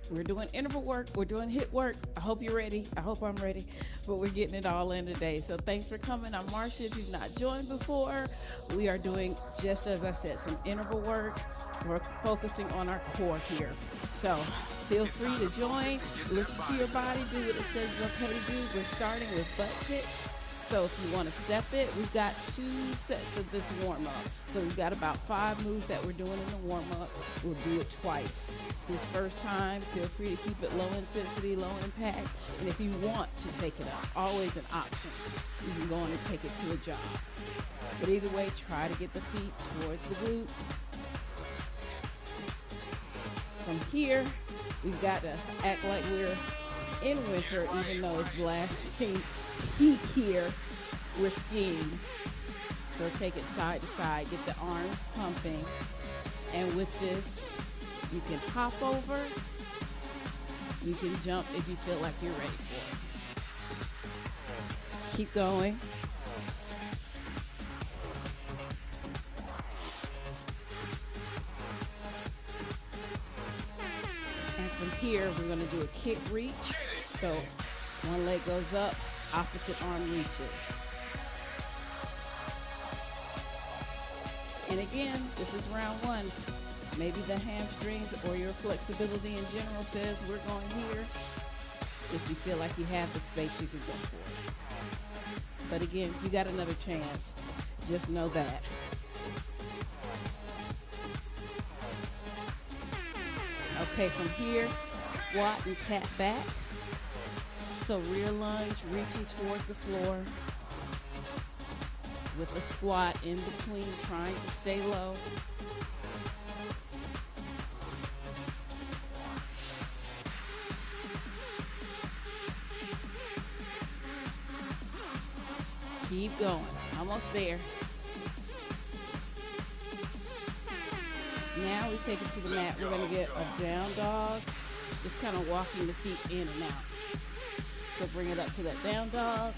We're doing interval work. We're doing hit work. I hope you're ready. I hope I'm ready. But we're getting it all in today. So thanks for coming. I'm Marcia. If you've not joined before, we are doing, just as I said, some interval work. We're focusing on our core here. So feel free to join. Listen to your body. Do what it says is okay to do. We're starting with butt kicks. So if you want to step it, we've got 2 sets of this warm-up. So we've got about 5 moves that we're doing in the warm-up. We'll do it twice. This first time, feel free to keep it low intensity, low impact. And if you want to take it up, always an option. You can go on and take it to a jog. But either way, try to get the feet towards the glutes. From here, we've got to act like we're in winter, even though it's blasting heat here. We're skiing. So take it side to side, get the arms pumping. And with this, you can hop over. You can jump if you feel like you're ready for it. Keep going. And from here, we're going to do a kick reach. So one leg goes up, opposite arm reaches. And again, this is round 1. Maybe the hamstrings or your flexibility in general says we're going here. If you feel like you have the space, you can go for it. But again, you got another chance. Just know that. Okay, from here, squat and tap back. So rear lunge, reaching towards the floor with a squat in between, trying to stay low. Keep going, almost there. Now we take it to the mat. We're gonna get a down dog, just kind of walking the feet in and out. So bring it up to that down dog.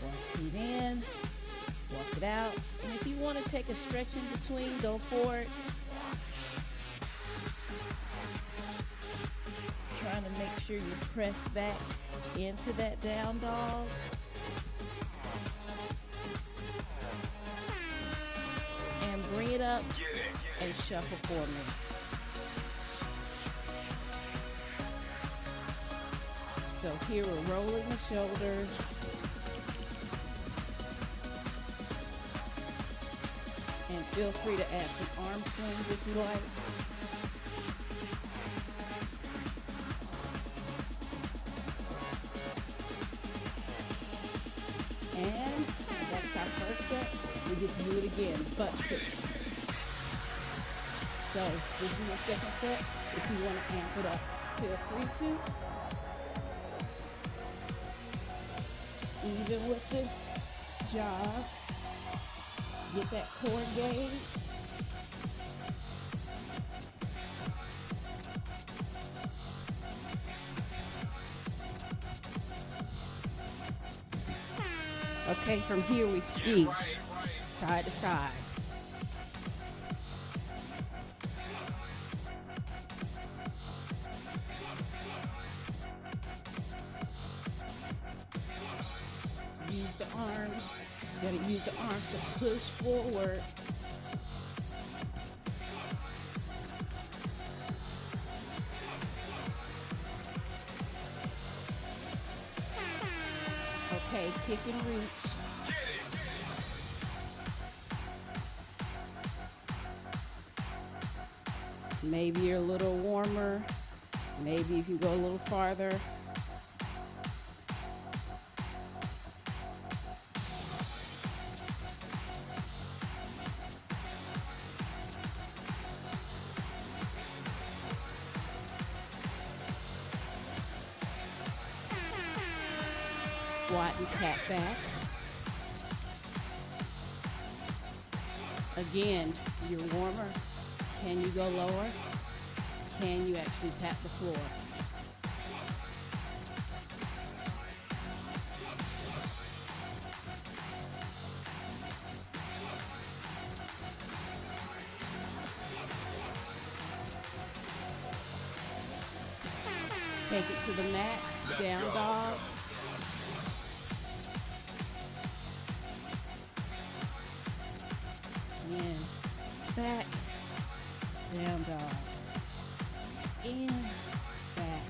Walk feet in, walk it out. And if you want to take a stretch in between, go for it. Trying to make sure you press back into that down dog. And bring it up and shuffle for me. So here we're rolling the shoulders. And feel free to add some arm swings if you like. And that's our first set. We get to do it again, butt kicks. So this is your second set. If you want to amp it up, feel free to. Even with this jog, get that core engaged. Okay, from here we ski side to side. Use the arms. You gotta use the arms to push forward. Okay, kick and reach. Maybe you're a little warmer. Maybe you can go a little farther. Squat and tap back. Again, you're warmer. Can you go lower? Can you actually tap the floor? Take it to the mat, down dog. In, back, down dog. In, back,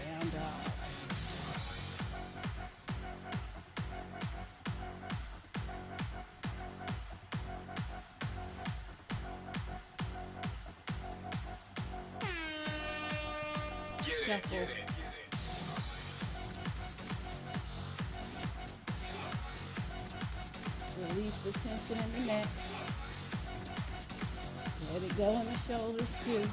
down dog. Shuffle. Release the tension in the neck. Let it go in the shoulders too.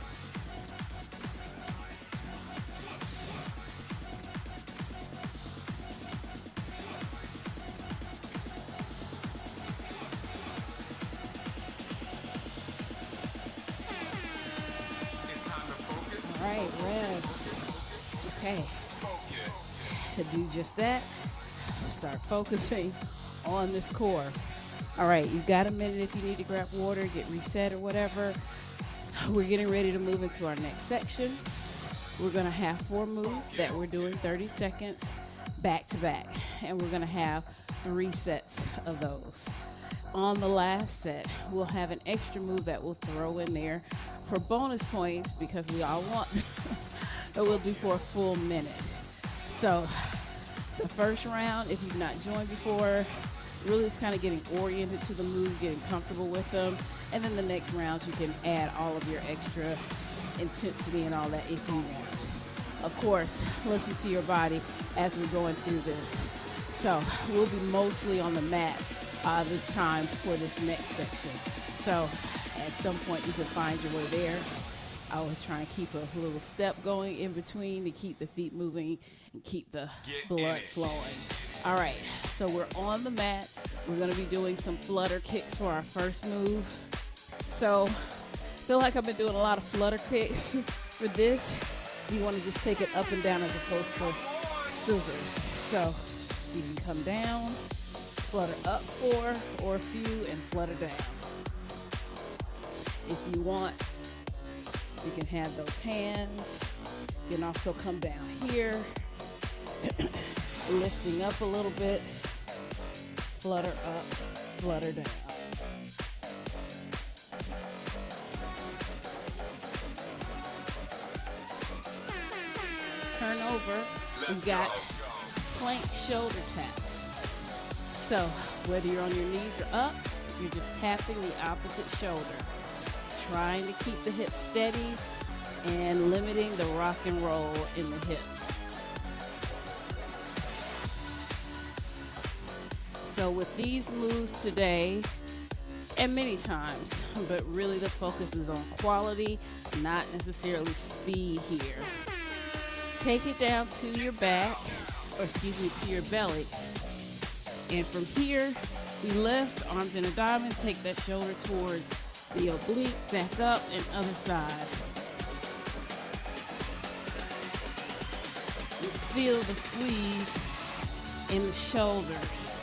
All right, rest. Okay. To do just that, start focusing on this core. All right, you got a minute if you need to grab water, get reset or whatever. We're getting ready to move into our next section. We're going to have 4 moves that we're doing 30 seconds back to back, and we're going to have 3 sets of those. On the last set, we'll have an extra move that we'll throw in there for bonus points because we all want that we'll do for a full minute. So the first round, if you've not joined before, really it's kind of getting oriented to the moves, getting comfortable with them. And then the next rounds, you can add all of your extra intensity and all that if you want. Of course, listen to your body as we're going through this. So we'll be mostly on the mat this time for this next section. So at some point you can find your way there. I always try and keep a little step going in between to keep the feet moving and keep the blood flowing. All right, so we're on the mat. We're going to be doing some flutter kicks for our first move. So I feel like I've been doing a lot of flutter kicks for this. You want to just take it up and down as opposed to scissors. So you can come down, flutter up 4 or a few, and flutter down. If you want, you can have those hands. You can also come down here, lifting up a little bit, flutter up, flutter down. Turn over. We've got plank shoulder taps. So whether you're on your knees or up, you're just tapping the opposite shoulder, trying to keep the hips steady and limiting the rock and roll in the hips. So with these moves today, and many times, but really the focus is on quality, not necessarily speed here. Take it down to your back, or excuse me, to your belly. And from here, we lift, arms in a diamond, take that shoulder towards the oblique, back up, and other side. You feel the squeeze in the shoulders.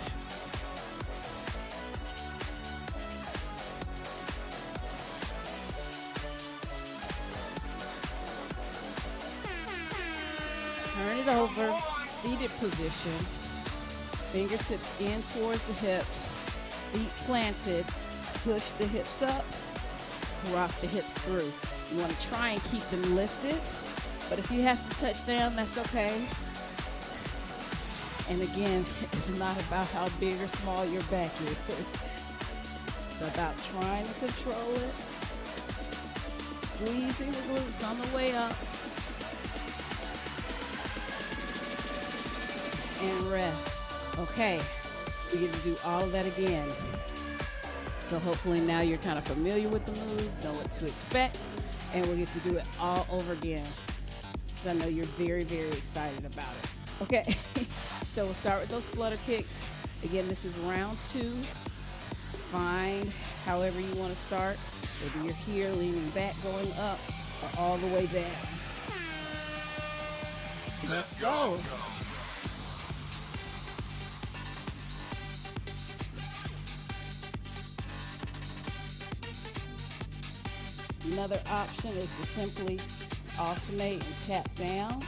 Turn it over, seated position. Fingertips in towards the hips, feet planted, push the hips up, rock the hips through. You want to try and keep them lifted, but if you have to touch down, that's okay. And again, it's not about how big or small your back is. It's about trying to control it, squeezing the glutes on the way up, and rest. Okay, we get to do all of that again. So hopefully now you're kind of familiar with the moves, know what to expect, and we'll get to do it all over again. So I know you're very, very excited about it. Okay, so we'll start with those flutter kicks. Again, this is round 2. Find however you want to start. Whether you're here, leaning back, going up, or all the way down. Let's go. Another option is to simply alternate and tap down.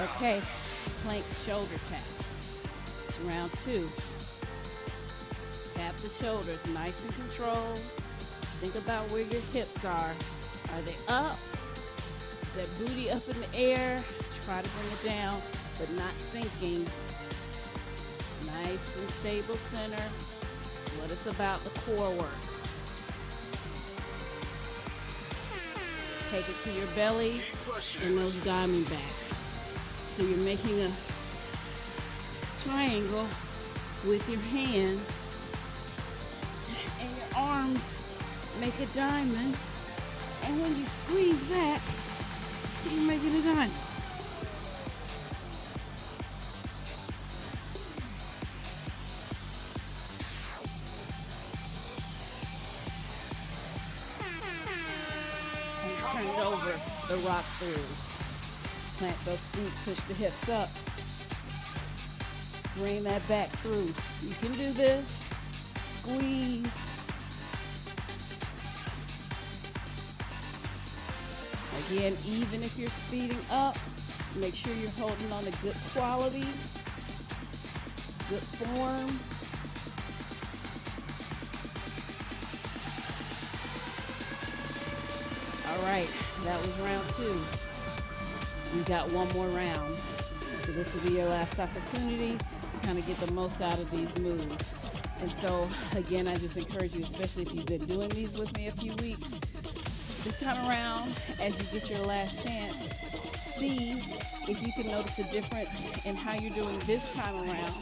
Okay, plank shoulder taps. It's round 2. Tap the shoulders, nice and controlled. Think about where your hips are. Are they up? Is that booty up in the air? Try to bring it down, but not sinking. Nice and stable center. That's what it's about, the core work. Take it to your belly and those diamond backs. So you're making a triangle with your hands, and your arms make a diamond, and when you squeeze back, you're making a diamond. And turn it over, the rock throughs. Plant those feet, push the hips up. Bring that back through. You can do this. Squeeze. Again, even if you're speeding up, make sure you're holding on to good quality, good form. All right, that was round 2. We got one more round. So this will be your last opportunity to kind of get the most out of these moves. And so, again, I just encourage you, especially if you've been doing these with me a few weeks, this time around, as you get your last chance, see if you can notice a difference in how you're doing this time around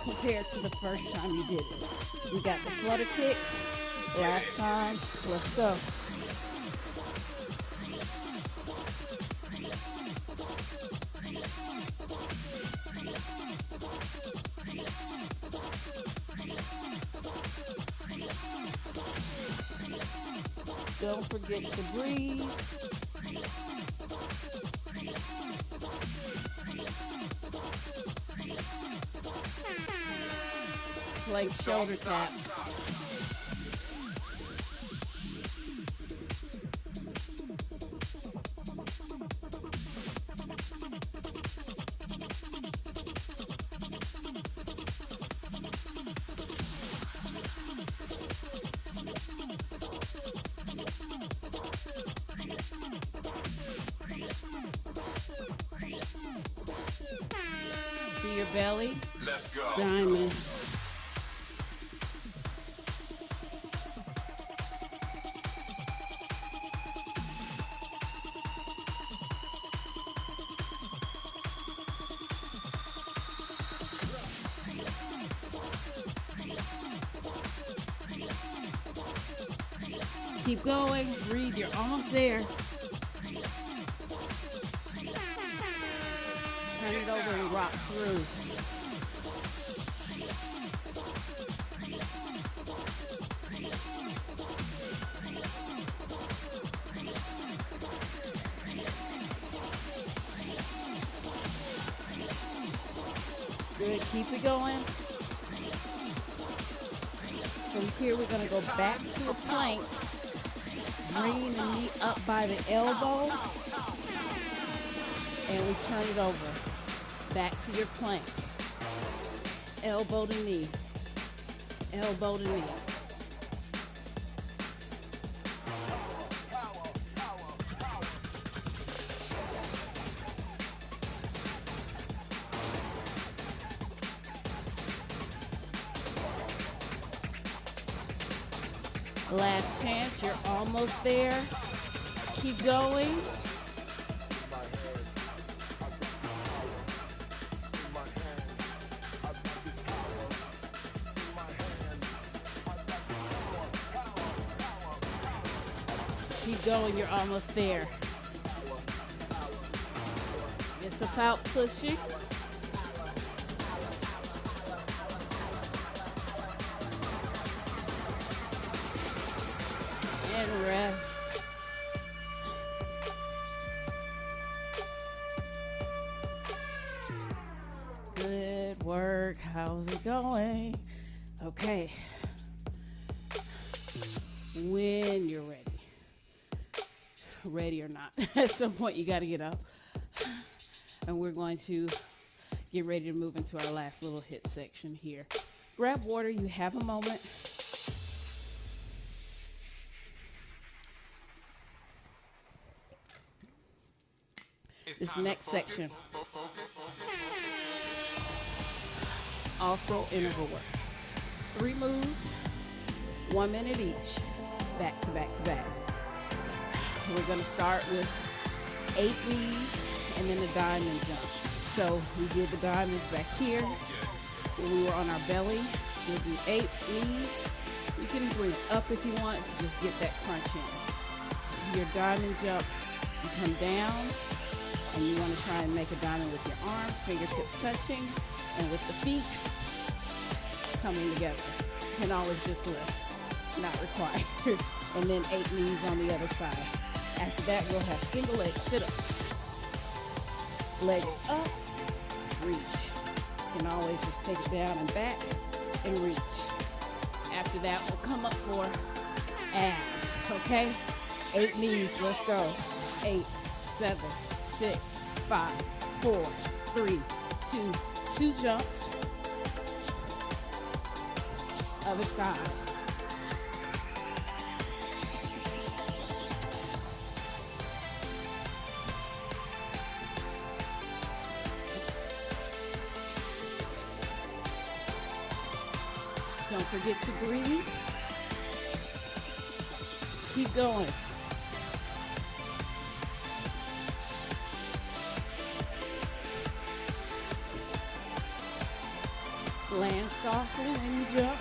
compared to the first time you did it. We got the flutter kicks. Last time, let's go. Don't forget to breathe. Like shoulder taps. To your belly. Let's go. Diamond. Keep going. Breathe. You're almost there. Turn it over and rock through. Good. Keep it going. From here, we're going to go back to a plank. Bringing the knee up by the elbow. And we turn it over. Back to your plank. Elbow to knee. Elbow to knee. Last chance, you're almost there. Keep going. Keep going, you're almost there. It's about pushing. And rest. work. How's it going? Okay. When you're ready or not, at some point you got to get up. And we're going to get ready to move into our last little hit section here. Grab water. You have a moment. This next section, also interval work. 3 moves, 1 minute each, back to back to back. We're going to start with 8 knees and then a diamond jump. So we did the diamonds back here when we were on our belly. We'll do 8 knees. You can bring it up if you want, just get that crunch in. Your diamond jump, you come down, and you want to try and make a diamond with your arms, fingertips touching, and with the feet coming together. You can always just lift, not required. And then 8 knees on the other side. After that, we'll have single leg sit-ups. Legs up, reach. You can always just take it down and back and reach. After that, we'll come up for abs, okay? 8 knees, let's go. 8, 7, 6, 5, 4, 3, 2 jumps. Other side. Don't forget to breathe. Keep going. Land softly when you jump.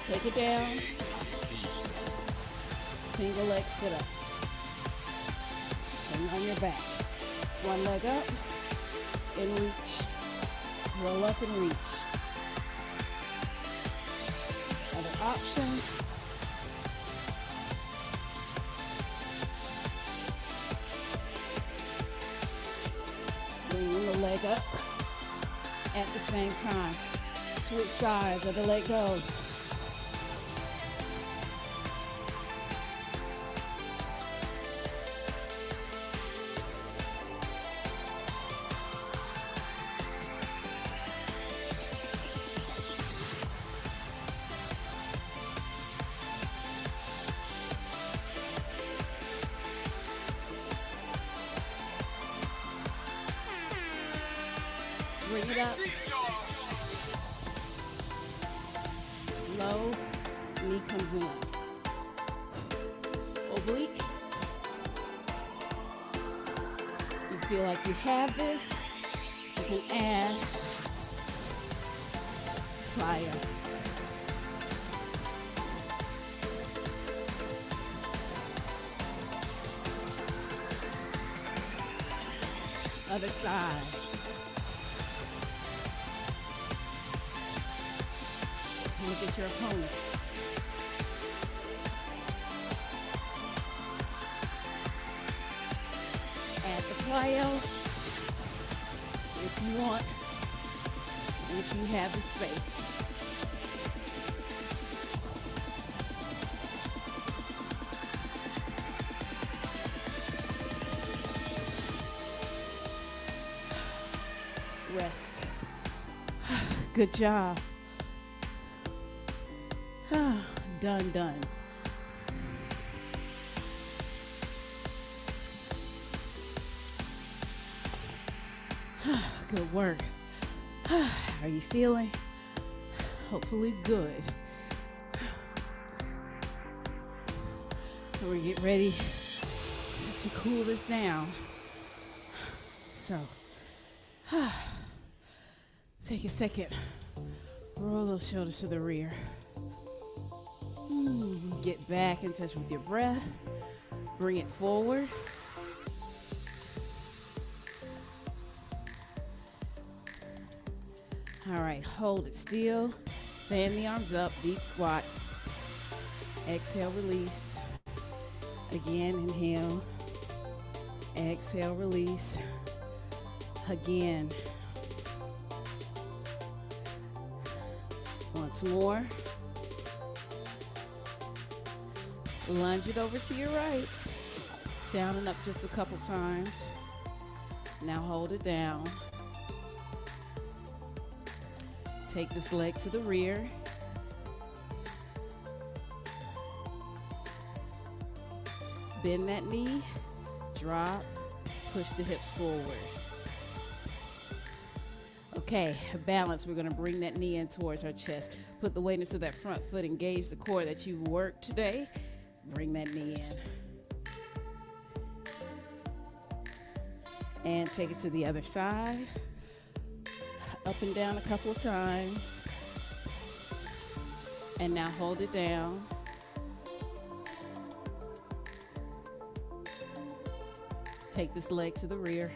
Take it down. Single leg sit up. Sitting on your back. 1 leg up and reach. Roll up and reach. Other option. Bring the leg up at the same time. Switch sides as the leg goes. Bring it up. Low, knee comes in. Oblique. You feel like you have this, you can add plyo. Other side. Look at your opponent. Add the plyo if you want, and if you have the space. Rest. Good job. Done. Good work. How are you feeling? Hopefully good. So we get ready to cool this down. So, take a second. Roll those shoulders to the rear. Get back in touch with your breath. Bring it forward. All right, hold it still. Fan the arms up, deep squat. Exhale, release. Again, inhale. Exhale, release. Again. Once more. Lunge it over to your right. Down and up just a couple times. Now hold it down. Take this leg to the rear. Bend that knee, drop, push the hips forward. Okay, balance. We're gonna bring that knee in towards our chest. Put the weight into that front foot, engage the core that you've worked today. Bring that knee in. And take it to the other side. Up and down a couple of times. And now hold it down. Take this leg to the rear.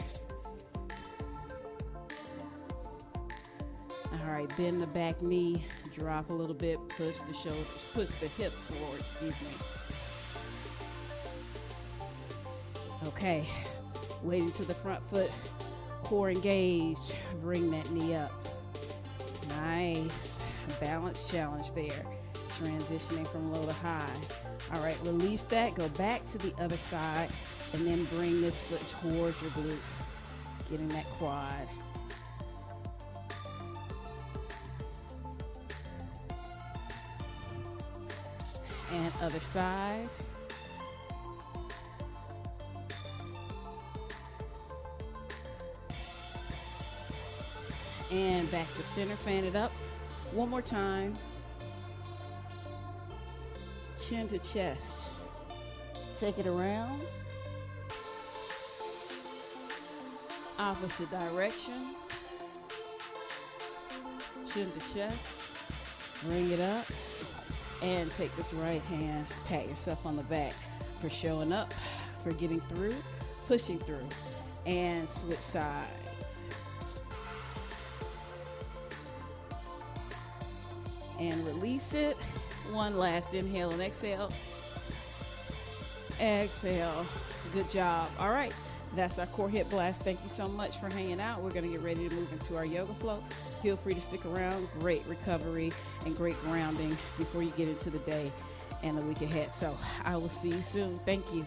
All right, bend the back knee, drop a little bit, push the shoulders, push the hips forward, excuse me. Okay, weight to the front foot, core engaged, bring that knee up. Nice, balance challenge there, transitioning from low to high. All right, release that, go back to the other side, and then bring this foot towards your glute, getting that quad. And other side. And back to center, fan it up. One more time. Chin to chest. Take it around. Opposite direction. Chin to chest. Bring it up. And take this right hand, pat yourself on the back for showing up, for getting through, pushing through, and switch sides. And release it. One last inhale and exhale. Exhale. Good job. All right. That's our core hip blast. Thank you so much for hanging out. We're going to get ready to move into our yoga flow. Feel free to stick around. Great recovery and great grounding before you get into the day and the week ahead. So I will see you soon. Thank you.